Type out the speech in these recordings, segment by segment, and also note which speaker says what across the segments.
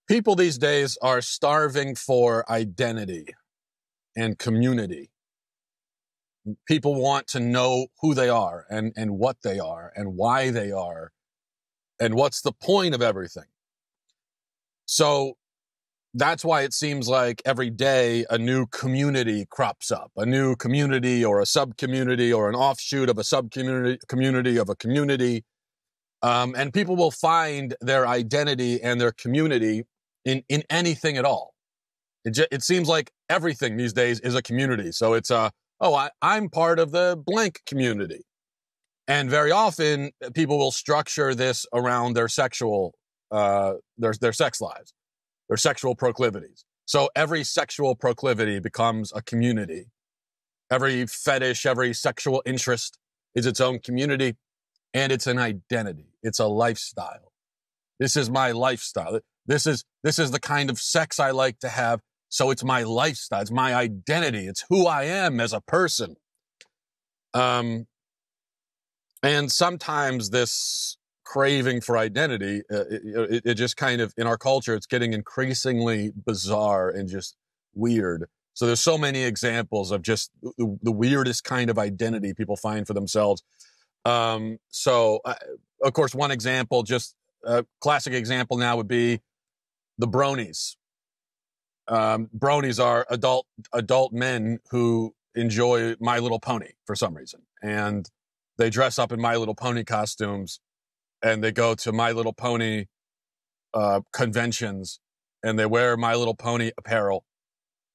Speaker 1: People these days are starving for identity and community. People want to know who they are and what they are and why they are and what's the point of everything. So that's why it seems like every day a new community crops up, a new community or a sub-community or an offshoot of a sub-community of a community. And people will find their identity and their community in anything at all. It seems like everything these days is a community. So it's I'm part of the blank community. And very often people will structure this around their sexual, their sex lives, their sexual proclivities. So every sexual proclivity becomes a community. Every fetish, every sexual interest is its own community, and it's an identity. It's a lifestyle. This is my lifestyle. This is the kind of sex I like to have. So it's my lifestyle. It's my identity. It's who I am as a person. And sometimes this craving for identity, it just kind of, in our culture, it's getting increasingly bizarre and just weird. So there's so many examples of just the weirdest kind of identity people find for themselves. Of course, one example, just a classic example now would be the bronies. Bronies are adult men who enjoy My Little Pony for some reason. And they dress up in My Little Pony costumes and they go to My Little Pony conventions and they wear My Little Pony apparel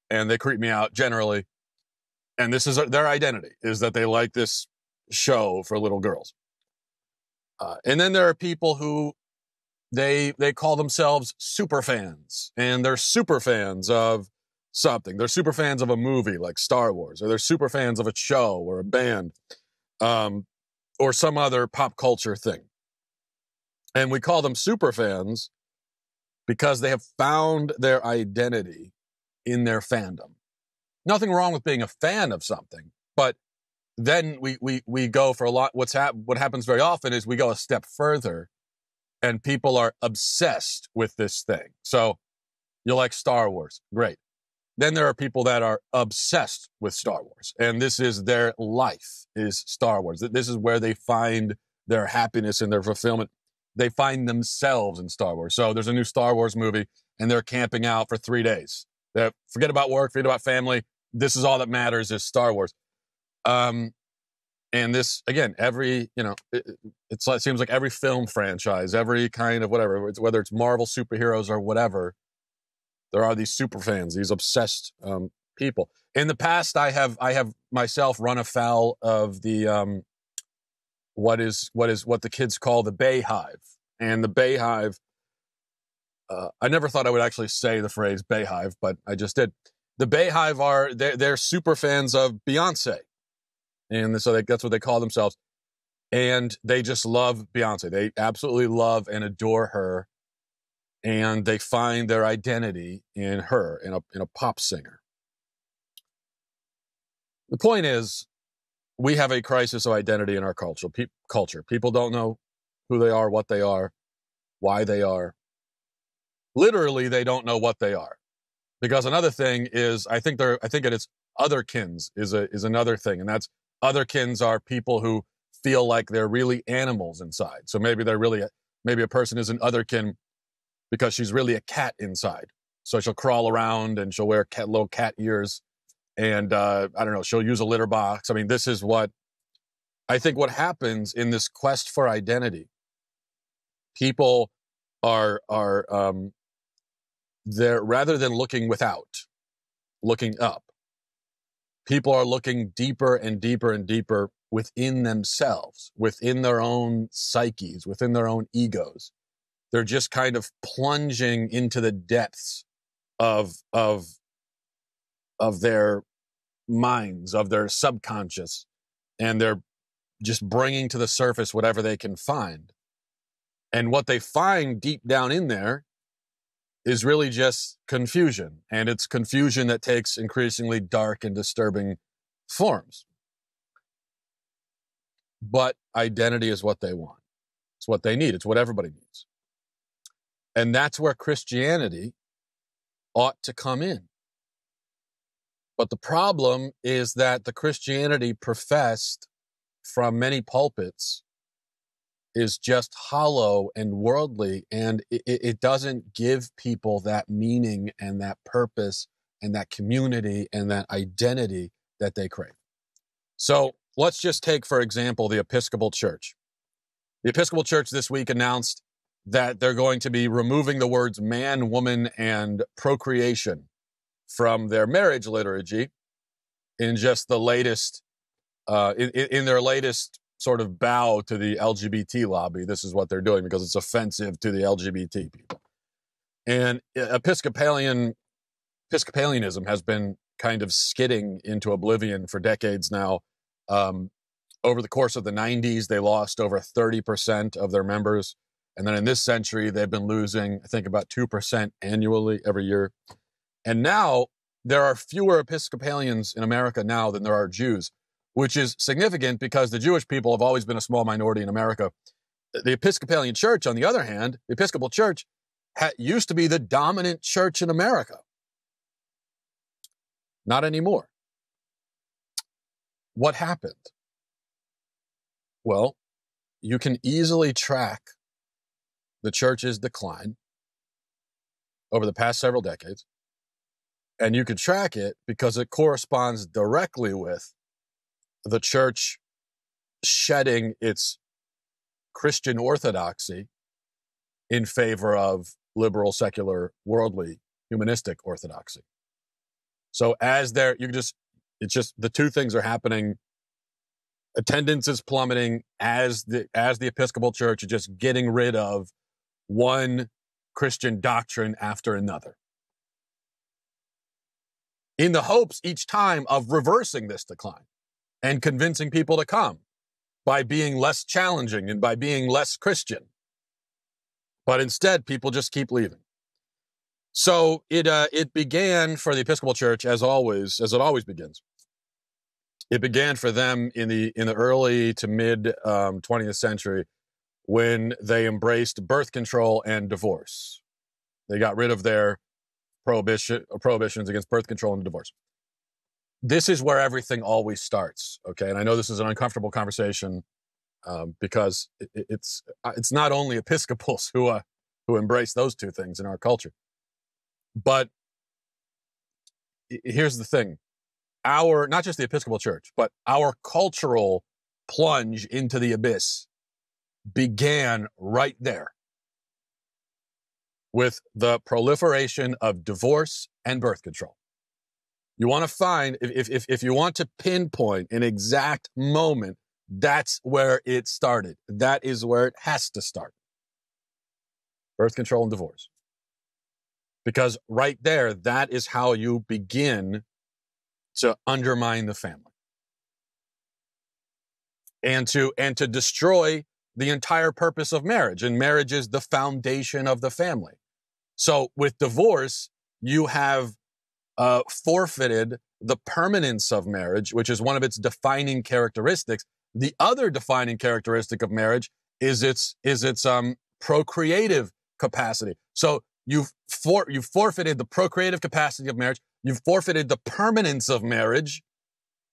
Speaker 1: and they creep me out generally. And this is their identity, is that they like this show for little girls. And then there are people who they call themselves super fans, and they're super fans of something. They're super fans of a movie like Star Wars, or they're super fans of a show or a band, or some other pop culture thing. And we call them super fans because they have found their identity in their fandom. Nothing wrong with being a fan of something, but then we go for a lot. What happens very often is we go a step further and people are obsessed with this thing. So you like Star Wars. Great. Then there are people that are obsessed with Star Wars. And this is their life, is Star Wars. This is where they find their happiness and their fulfillment. They find themselves in Star Wars. So there's a new Star Wars movie and they're camping out for 3 days. They forget about work, forget about family. This is all that matters, is Star Wars. And this, again, it seems like every film franchise, every kind of whatever, whether it's Marvel superheroes or whatever, there are these super fans, these obsessed people. In the past, I have myself run afoul of the what the kids call the Bay Hive. And the Bay Hive, I never thought I would actually say the phrase Bay Hive, but I just did. The Bay Hive they're super fans of Beyonce. And so that's what they call themselves. And they just love Beyonce. They absolutely love and adore her. And they find their identity in her, in a pop singer. The point is, we have a crisis of identity in our culture. People don't know who they are, what they are, why they are. Literally, they don't know what they are. Because another thing is, I think it is otherkins is another thing. And that's, otherkins are people who feel like they're really animals inside. So maybe maybe a person is an otherkin because she's really a cat inside. So she'll crawl around and she'll wear little cat ears. And I don't know, she'll use a litter box. I mean, this is what happens in this quest for identity. People are they're, rather than looking without, looking up. People are looking deeper and deeper and deeper within themselves, within their own psyches, within their own egos. They're just kind of plunging into the depths of their minds, of their subconscious, and they're just bringing to the surface whatever they can find. And what they find deep down in there is really just confusion. And it's confusion that takes increasingly dark and disturbing forms. But identity is what they want. It's what they need. It's what everybody needs. And that's where Christianity ought to come in. But the problem is that the Christianity professed from many pulpits is just hollow and worldly, and it doesn't give people that meaning and that purpose and that community and that identity that they crave. So let's just take, for example, the Episcopal Church. The Episcopal Church this week announced that they're going to be removing the words man, woman, and procreation from their marriage liturgy in just the latest, in their latest sort of bow to the LGBT lobby. This is what they're doing because it's offensive to the LGBT people. And Episcopalianism has been kind of skidding into oblivion for decades now. Over the course of the 90s, they lost over 30% of their members. And then in this century, they've been losing, I think, about 2% annually every year. And now there are fewer Episcopalians in America now than there are Jews, which is significant because the Jewish people have always been a small minority in America. The Episcopalian Church, on the other hand, the Episcopal Church used to be the dominant church in America. Not anymore. What happened? Well, you can easily track the church's decline over the past several decades. And you can track it because it corresponds directly with the church shedding its Christian orthodoxy in favor of liberal, secular, worldly, humanistic orthodoxy. So as there, it's just the two things are happening. Attendance is plummeting as the Episcopal Church is just getting rid of one Christian doctrine after another, in the hopes each time of reversing this decline and convincing people to come by being less challenging and by being less Christian. But instead, people just keep leaving. So it began for the Episcopal Church, as it always begins. It began for them in the early to mid 20th century when they embraced birth control and divorce. They got rid of their prohibitions against birth control and divorce. This is where everything always starts, okay? And I know this is an uncomfortable conversation because it's not only Episcopals who embrace those two things in our culture. But here's the thing. Not just the Episcopal Church, but our cultural plunge into the abyss began right there with the proliferation of divorce and birth control. You want to find, if you want to pinpoint an exact moment, that's where it started. That is where it has to start. Birth control and divorce. Because right there, that is how you begin to undermine the family. And to destroy the entire purpose of marriage. And marriage is the foundation of the family. So with divorce, you have forfeited the permanence of marriage, which is one of its defining characteristics. The other defining characteristic of marriage is its procreative capacity. So you've forfeited the procreative capacity of marriage. You've forfeited the permanence of marriage.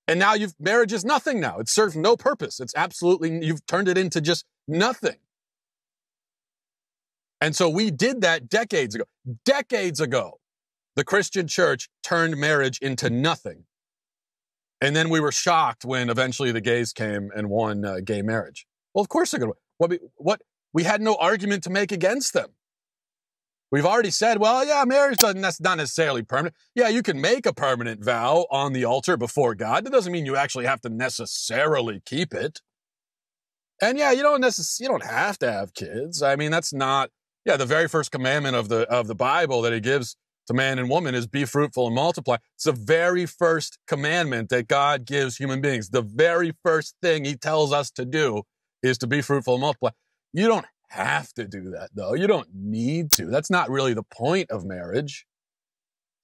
Speaker 1: And now marriage is nothing now. It serves no purpose. You've turned it into just nothing. And so we did that decades ago. Decades ago, the Christian church turned marriage into nothing. And then we were shocked when eventually the gays came and won gay marriage. Well, of course they're going to. We had no argument to make against them. We've already said, well, yeah, marriage that's not necessarily permanent. Yeah, you can make a permanent vow on the altar before God. That doesn't mean you actually have to necessarily keep it. And yeah, you don't have to have kids. I mean, that's not, the very first commandment of the Bible that he gives to man and woman is be fruitful and multiply. It's the very first commandment that God gives human beings. The very first thing he tells us to do is to be fruitful and multiply. You don't have to do that, though. You don't need to. That's not really the point of marriage.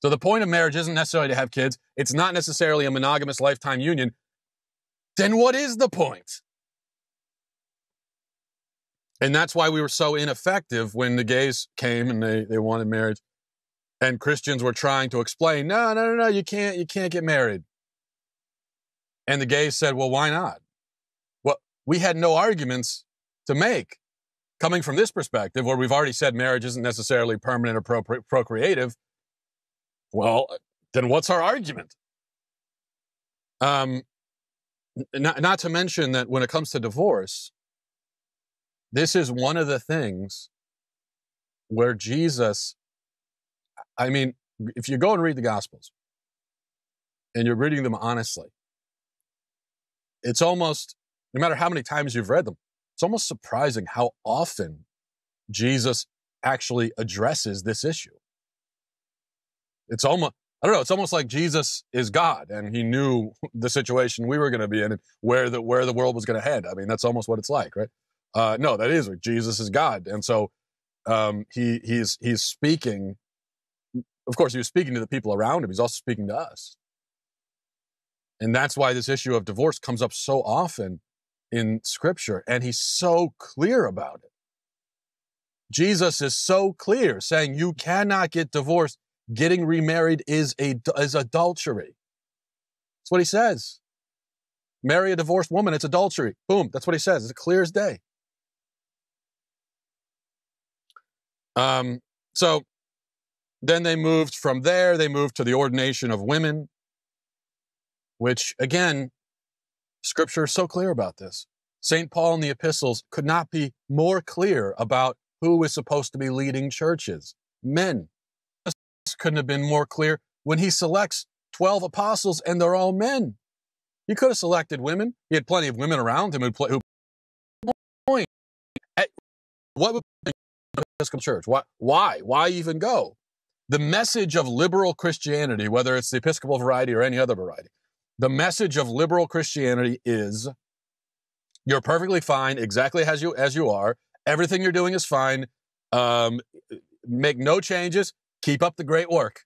Speaker 1: So the point of marriage isn't necessarily to have kids. It's not necessarily a monogamous lifetime union. Then what is the point? And that's why we were so ineffective when the gays came and they wanted marriage. And Christians were trying to explain, no, you can't get married. And the gays said, well, why not? Well, we had no arguments to make coming from this perspective, where we've already said marriage isn't necessarily permanent or procreative. Well, then what's our argument? Not to mention that when it comes to divorce, this is one of the things where Jesus, I mean, if you go and read the Gospels and you're reading them honestly, it's almost, no matter how many times you've read them, it's almost surprising how often Jesus actually addresses this issue. It's almost, I don't know, it's almost like Jesus is God and he knew the situation we were going to be in and where the world was going to head. I mean, that's almost what it's like, right? No, that is, Jesus is God. And so he's speaking, of course, he was speaking to the people around him. He's also speaking to us. And that's why this issue of divorce comes up so often in Scripture. And he's so clear about it. Jesus is so clear, saying you cannot get divorced. Getting remarried is adultery. That's what he says. Marry a divorced woman, it's adultery. Boom, that's what he says. It's clear as day. So then they moved from there, they moved to the ordination of women, which, again, Scripture is so clear about this. St. Paul in the epistles could not be more clear about who is supposed to be leading churches. Men. Couldn't have been more clear when he selects 12 apostles and they're all men. He could have selected women. He had plenty of women around him who point. What would be the Episcopal Church? Why even go? The message of liberal Christianity, whether it's the Episcopal variety or any other variety, the message of liberal Christianity is you're perfectly fine exactly as you are. Everything you're doing is fine. Make no changes. Keep up the great work.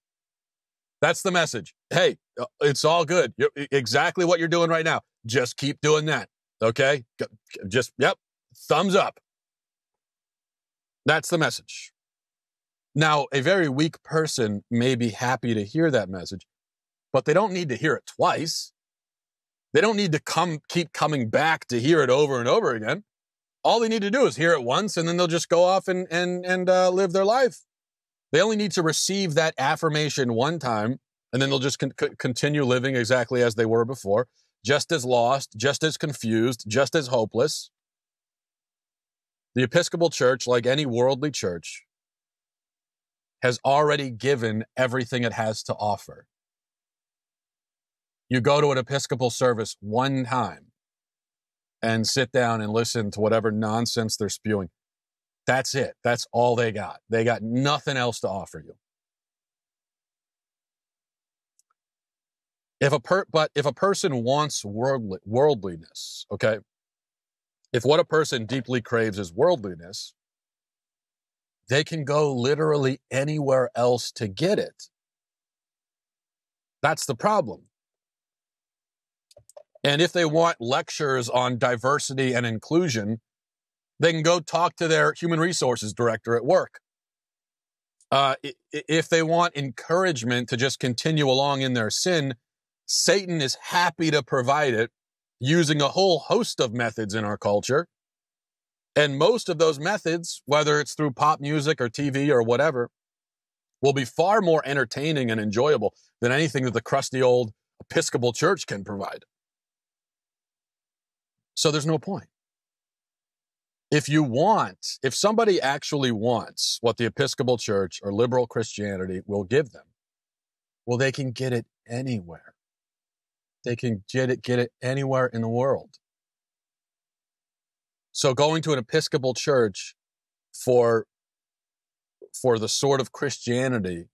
Speaker 1: That's the message. Hey, it's all good. Exactly what you're doing right now. Just keep doing that. Okay? Yep. Thumbs up. That's the message. Now, a very weak person may be happy to hear that message, but they don't need to hear it twice. They don't need to keep coming back to hear it over and over again. All they need to do is hear it once, and then they'll just go off and live their life. They only need to receive that affirmation one time, and then they'll just continue living exactly as they were before, just as lost, just as confused, just as hopeless. The Episcopal Church, like any worldly church, has already given everything it has to offer. You go to an Episcopal service one time and sit down and listen to whatever nonsense they're spewing. That's it. That's all they got. They got nothing else to offer you. But if a person wants worldliness, okay? If what a person deeply craves is worldliness, they can go literally anywhere else to get it. That's the problem. And if they want lectures on diversity and inclusion, they can go talk to their human resources director at work. If they want encouragement to just continue along in their sin, Satan is happy to provide it using a whole host of methods in our culture. And most of those methods, whether it's through pop music or TV or whatever, will be far more entertaining and enjoyable than anything that the crusty old Episcopal Church can provide. So there's no point. If somebody actually wants what the Episcopal Church or liberal Christianity will give them, well, they can get it anywhere. They can get it anywhere in the world. So going to an Episcopal Church for the sort of Christianity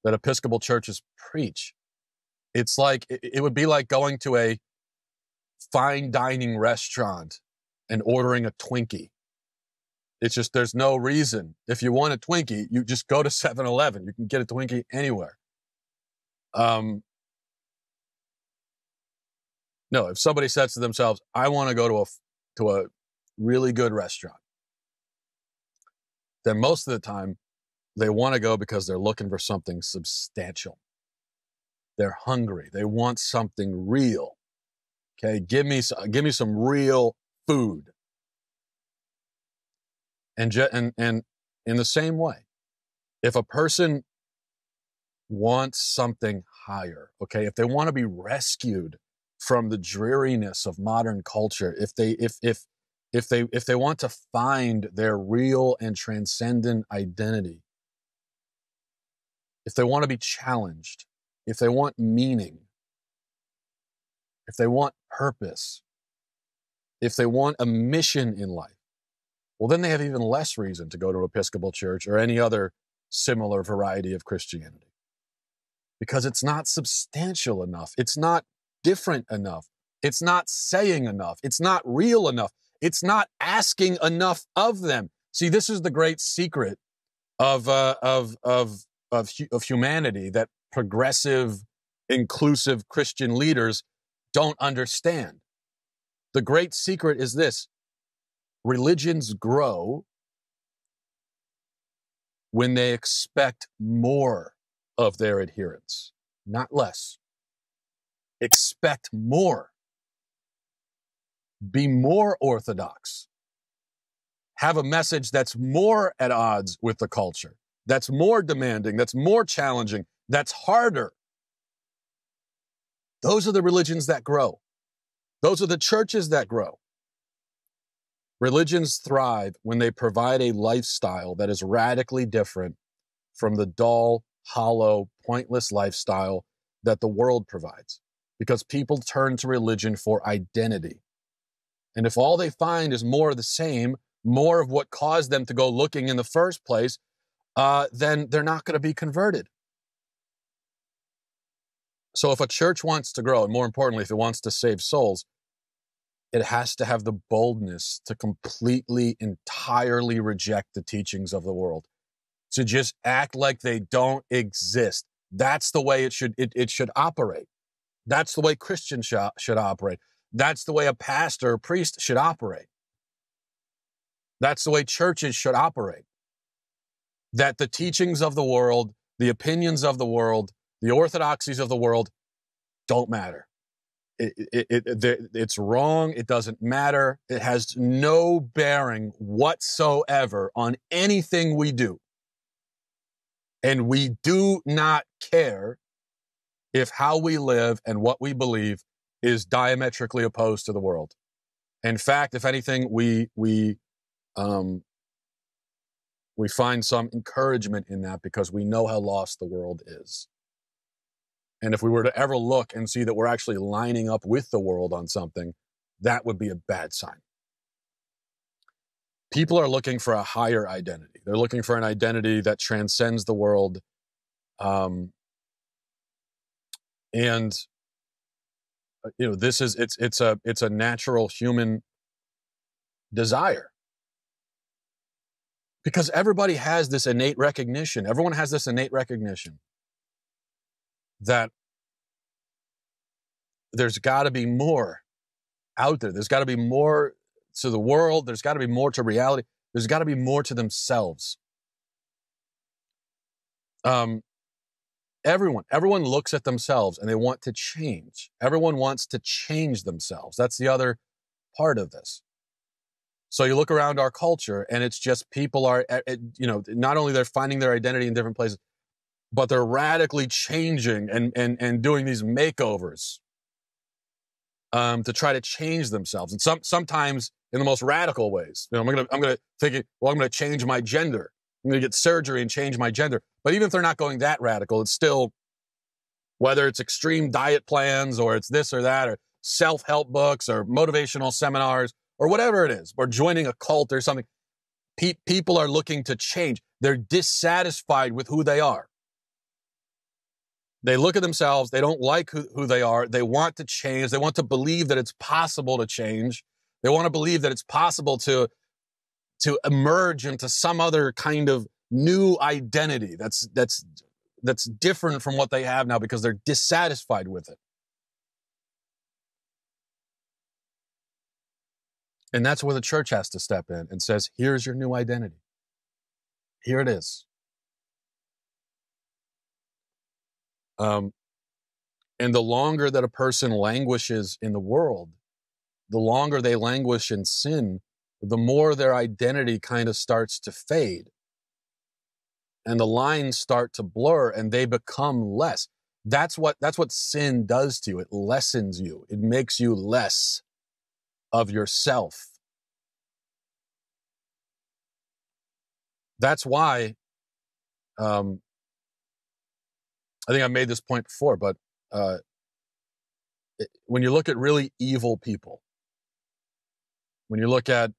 Speaker 1: that Episcopal churches preach, it would be like going to a fine dining restaurant and ordering a Twinkie. It's just, there's no reason. If you want a Twinkie, you just go to 7-Eleven. You can get a Twinkie anywhere. No, if somebody says to themselves, I want to go to a really good restaurant, then most of the time they want to go because they're looking for something substantial. They're hungry. They want something real. Okay, give me some real food. And in the same way, if a person wants something higher, okay, if they want to be rescued from the dreariness of modern culture, if they want to find their real and transcendent identity, if they want to be challenged, if they want meaning, if they want purpose, if they want a mission in life, well, then they have even less reason to go to Episcopal Church or any other similar variety of Christianity. Because it's not substantial enough. It's not different enough. It's not saying enough. It's not real enough. It's not asking enough of them. See, this is the great secret of humanity that progressive, inclusive Christian leaders don't understand. The great secret is this: religions grow when they expect more of their adherents, not less. Expect more. Be more orthodox. Have a message that's more at odds with the culture, that's more demanding, that's more challenging, that's harder. Those are the religions that grow. Those are the churches that grow. Religions thrive when they provide a lifestyle that is radically different from the dull, hollow, pointless lifestyle that the world provides, because people turn to religion for identity. And if all they find is more of the same, more of what caused them to go looking in the first place, then they're not going to be converted. So if a church wants to grow, and more importantly, if it wants to save souls, it has to have the boldness to completely, entirely reject the teachings of the world, to just act like they don't exist. That's the way it should operate. That's the way Christians should operate. That's the way a pastor or priest should operate. That's the way churches should operate. That the teachings of the world, the opinions of the world, the orthodoxies of the world don't matter. It's wrong. It doesn't matter. It has no bearing whatsoever on anything we do. And we do not care if how we live and what we believe is diametrically opposed to the world. In fact, if anything, we find some encouragement in that because we know how lost the world is. And if we were to ever look and see that we're actually lining up with the world on something, that would be a bad sign. People are looking for a higher identity. They're looking for an identity that transcends the world. And this is it's a natural human desire. Because everybody has this innate recognition. Everyone has this innate recognition that there's got to be more out there. There's got to be more to the world. There's got to be more to reality. There's got to be more to themselves. Everyone looks at themselves and they want to change. Everyone wants to change themselves. That's the other part of this. So you look around our culture and it's just people are, not only they're finding their identity in different places, but they're radically changing and doing these makeovers to try to change themselves. And sometimes in the most radical ways. I'm going to change my gender. I'm going to get surgery and change my gender. But even if they're not going that radical, it's still, whether it's extreme diet plans or it's this or that or self-help books or motivational seminars or whatever it is, or joining a cult or something, people are looking to change. They're dissatisfied with who they are. They look at themselves. They don't like who they are. They want to change. They want to believe that it's possible to change. They want to believe that it's possible to emerge into some other kind of new identity that's different from what they have now because they're dissatisfied with it. And that's where the church has to step in and says, here's your new identity. Here it is. And the longer that a person languishes in the world, the longer they languish in sin, the more their identity kind of starts to fade. And the lines start to blur and they become less. That's what sin does to you. It lessens you. It makes you less of yourself. That's why, I think I made this point before, but when you look at really evil people, when you look at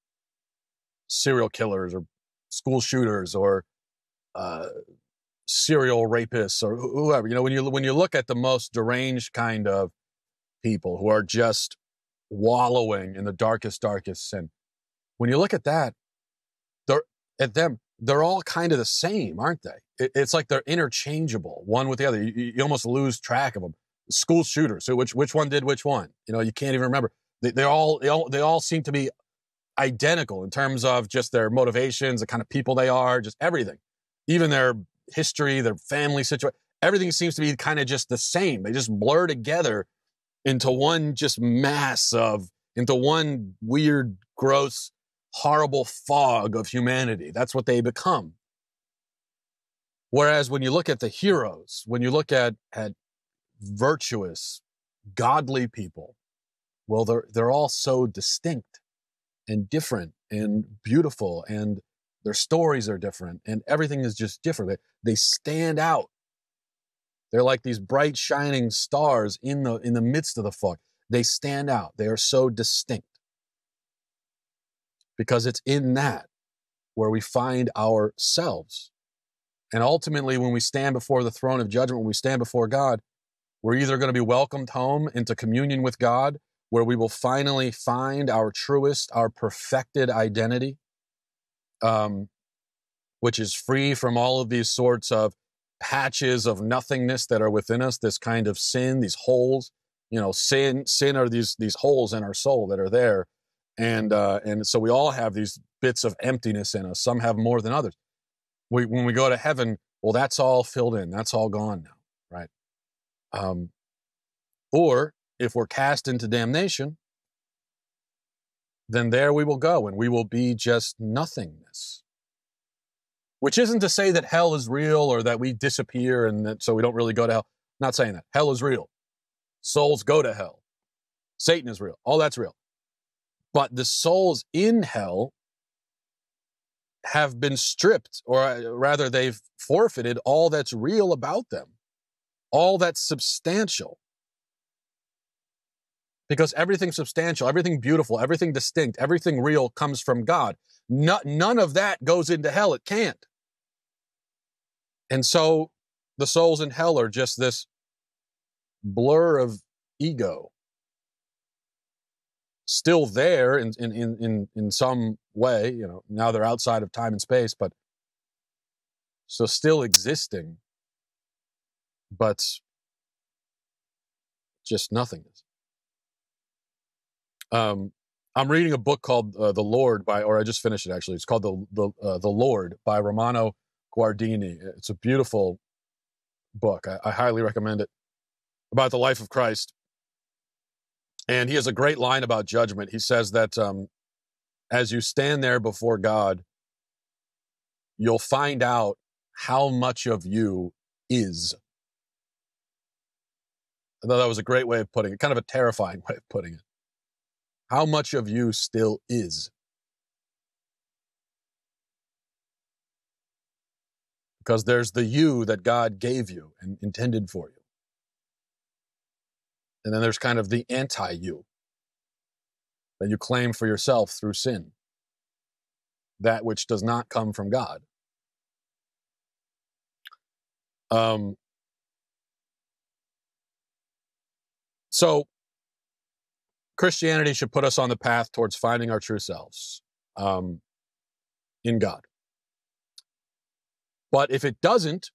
Speaker 1: serial killers or school shooters or serial rapists or whoever, when you look at the most deranged kind of people who are just wallowing in the darkest sin, when you look at that, they're all kind of the same, aren't they? It's like they're interchangeable, one with the other. You almost lose track of them. School shooters, so which one did which one? You can't even remember. They all seem to be identical in terms of just their motivations, the kind of people they are, just everything, even their history, their family situation. Everything seems to be kind of just the same. They just blur together into one just mass into one weird, gross, horrible fog of humanity. That's what they become. Whereas when you look at the heroes, when you look at virtuous, godly people, well, they're all so distinct and different and beautiful, and their stories are different, and everything is just different. They stand out. They're like these bright, shining stars in the midst of the fog. They stand out. They are so distinct. Because it's in that where we find ourselves. And ultimately, when we stand before the throne of judgment, when we stand before God, we're either going to be welcomed home into communion with God, where we will finally find our truest, our perfected identity, which is free from all of these sorts of patches of nothingness that are within us, this kind of sin, these holes. Sin are these holes in our soul that are there. And so we all have these bits of emptiness in us. Some have more than others. When we go to heaven, well, that's all filled in. That's all gone now, right? Or if we're cast into damnation, then there we will go and we will be just nothingness. Which isn't to say that hell is real or that we disappear and that so we don't really go to hell. I'm not saying that. Hell is real. Souls go to hell. Satan is real. All that's real. But the souls in hell have been stripped, or rather they've forfeited all that's real about them, all that's substantial. Because everything substantial, everything beautiful, everything distinct, everything real comes from God. None of that goes into hell. It can't. And so the souls in hell are just this blur of ego. Still there in some way, now they're outside of time and space, but so still existing, but just nothingness. I'm reading a book called The Lord I just finished it actually. It's called The Lord by Romano Guardini. It's a beautiful book. I highly recommend it, about the life of Christ. And he has a great line about judgment. He says that as you stand there before God, you'll find out how much of you is. I thought that was a great way of putting it, kind of a terrifying way of putting it. How much of you still is. Because there's the you that God gave you and intended for you. And then there's kind of the anti-you that you claim for yourself through sin. That which does not come from God. So Christianity should put us on the path towards finding our true selves in God. But if it doesn't,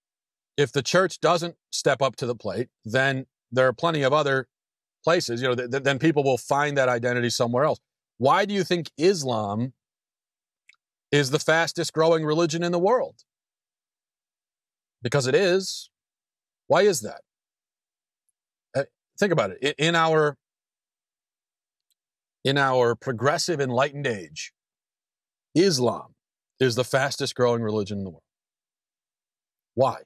Speaker 1: if the church doesn't step up to the plate, then there are plenty of other places, then people will find that identity somewhere else. Why do you think Islam is the fastest growing religion in the world? Because it is. Why is that? Think about it. In our progressive enlightened age, Islam is the fastest growing religion in the world. Why?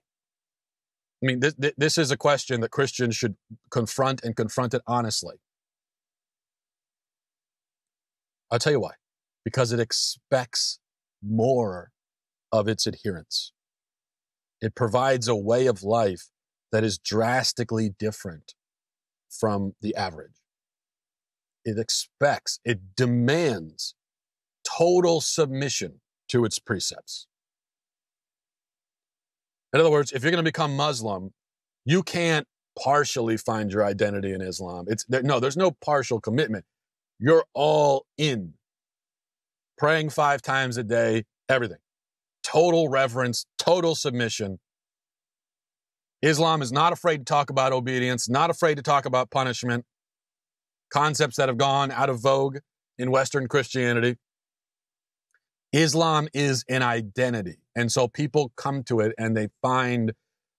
Speaker 1: I mean, this is a question that Christians should confront, and confront it honestly. I'll tell you why. Because it expects more of its adherents. It provides a way of life that is drastically different from the average. It demands total submission to its precepts. In other words, if you're going to become Muslim, you can't partially find your identity in Islam. There's no partial commitment. You're all in. Praying 5 times a day, everything. Total reverence, total submission. Islam is not afraid to talk about obedience, not afraid to talk about punishment, concepts that have gone out of vogue in Western Christianity. Islam is an identity. And so people come to it and they find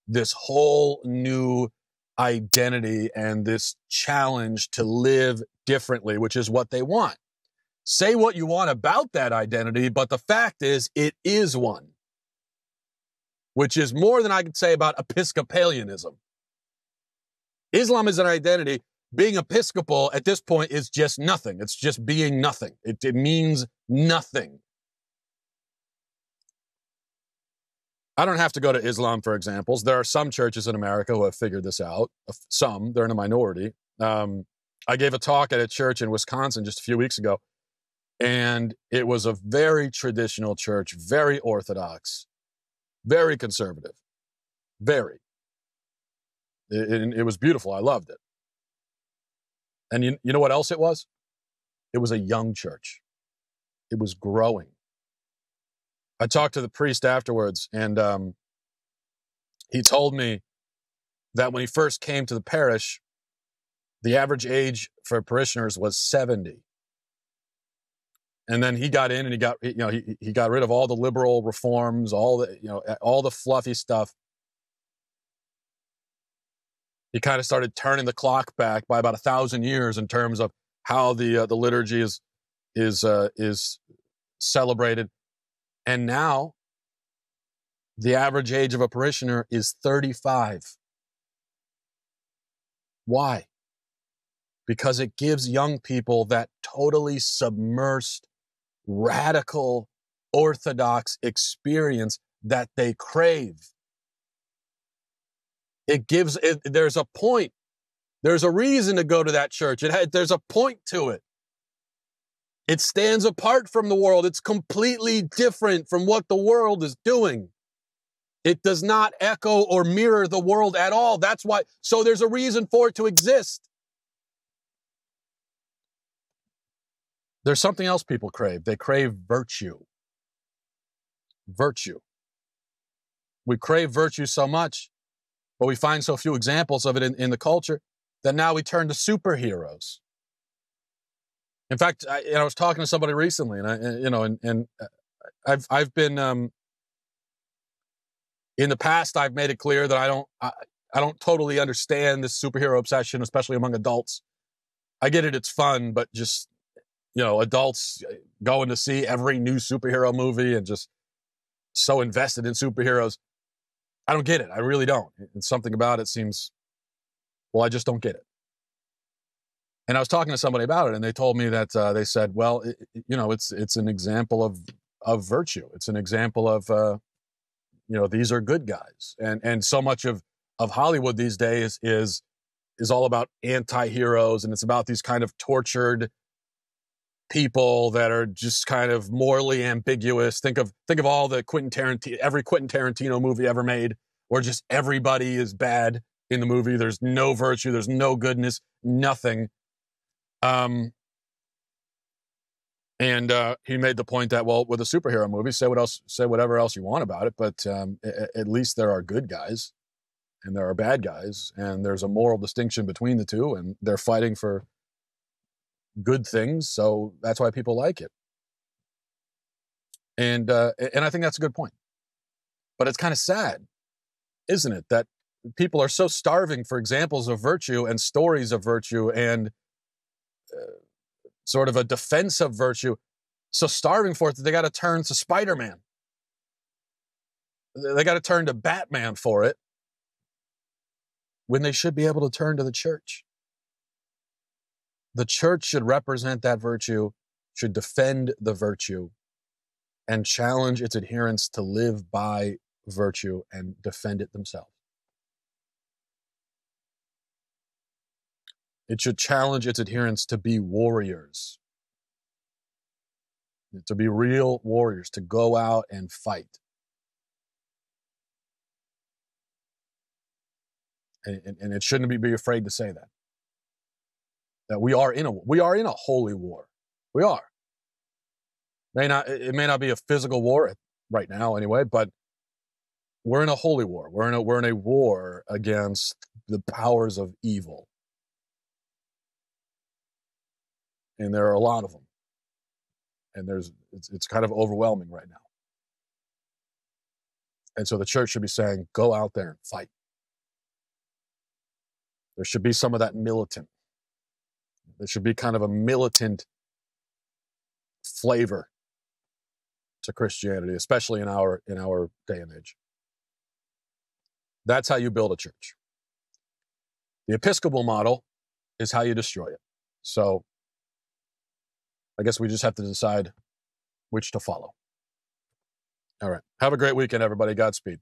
Speaker 1: this whole new identity and this challenge to live differently, which is what they want. Say what you want about that identity, but the fact is, it is one, which is more than I could say about Episcopalianism. Islam is an identity. Being Episcopal at this point is just nothing. It's just being nothing. It means nothing. I don't have to go to Islam for examples. There are some churches in America who have figured this out. Some, they're in a minority. I gave a talk at a church in Wisconsin just a few weeks ago, and it was a very traditional church, very orthodox, very conservative, very. It was beautiful. I loved it. And you know what else it was? It was a young church. It was growing. I talked to the priest afterwards, and he told me that when he first came to the parish, the average age for parishioners was 70. And then he got in and he got rid of all the liberal reforms, all the fluffy stuff. He kind of started turning the clock back by about 1,000 years in terms of how the liturgy is celebrated. And now the average age of a parishioner is 35. Why? Because it gives young people that totally submersed, radical, orthodox experience that they crave. There's a point. There's a reason to go to that church. There's a point to it. It stands apart from the world. It's completely different from what the world is doing. It does not echo or mirror the world at all. That's why. So there's a reason for it to exist. There's something else people crave. They crave virtue. Virtue. We crave virtue so much, but we find so few examples of it in the culture that now we turn to superheroes. In fact, I was talking to somebody recently, and I've been in the past. I've made it clear that I don't totally understand this superhero obsession, especially among adults. I get it; it's fun, but just adults going to see every new superhero movie and just so invested in superheroes. I don't get it. I really don't. And something about it seems, well, I just don't get it. And I was talking to somebody about it, and they told me that they said, well, it's an example of virtue. It's an example of, these are good guys. And so much of Hollywood these days is all about anti-heroes, and it's about these kind of tortured people that are just kind of morally ambiguous. Think of all the every Quentin Tarantino movie ever made, where just everybody is bad in the movie. There's no virtue, there's no goodness, nothing. And he made the point that, well, with a superhero movie, say whatever else you want about it, but at least there are good guys and there are bad guys, and there's a moral distinction between the two, and they're fighting for good things, so that's why people like it. And I think that's a good point. But it's kind of sad isn't it? That people are so starving for examples of virtue and stories of virtue and sort of a defense of virtue, so starving for it that they got to turn to Spider-Man. They got to turn to Batman for it when they should be able to turn to the church. The church should represent that virtue, should defend the virtue, and challenge its adherents to live by virtue and defend it themselves. It should challenge its adherents to be warriors, to be real warriors, to go out and fight. And it shouldn't be afraid to say that we are in a holy war. We are. It may not be a physical war right now anyway, but we're in a holy war. We're in a war against the powers of evil. And there are a lot of them. And it's kind of overwhelming right now. And so the church should be saying, go out there and fight. There should be some of that militant. There should be kind of a militant flavor to Christianity, especially in our day and age. That's how you build a church. The Episcopal model is how you destroy it. So I guess we just have to decide which to follow. All right. Have a great weekend, everybody. Godspeed.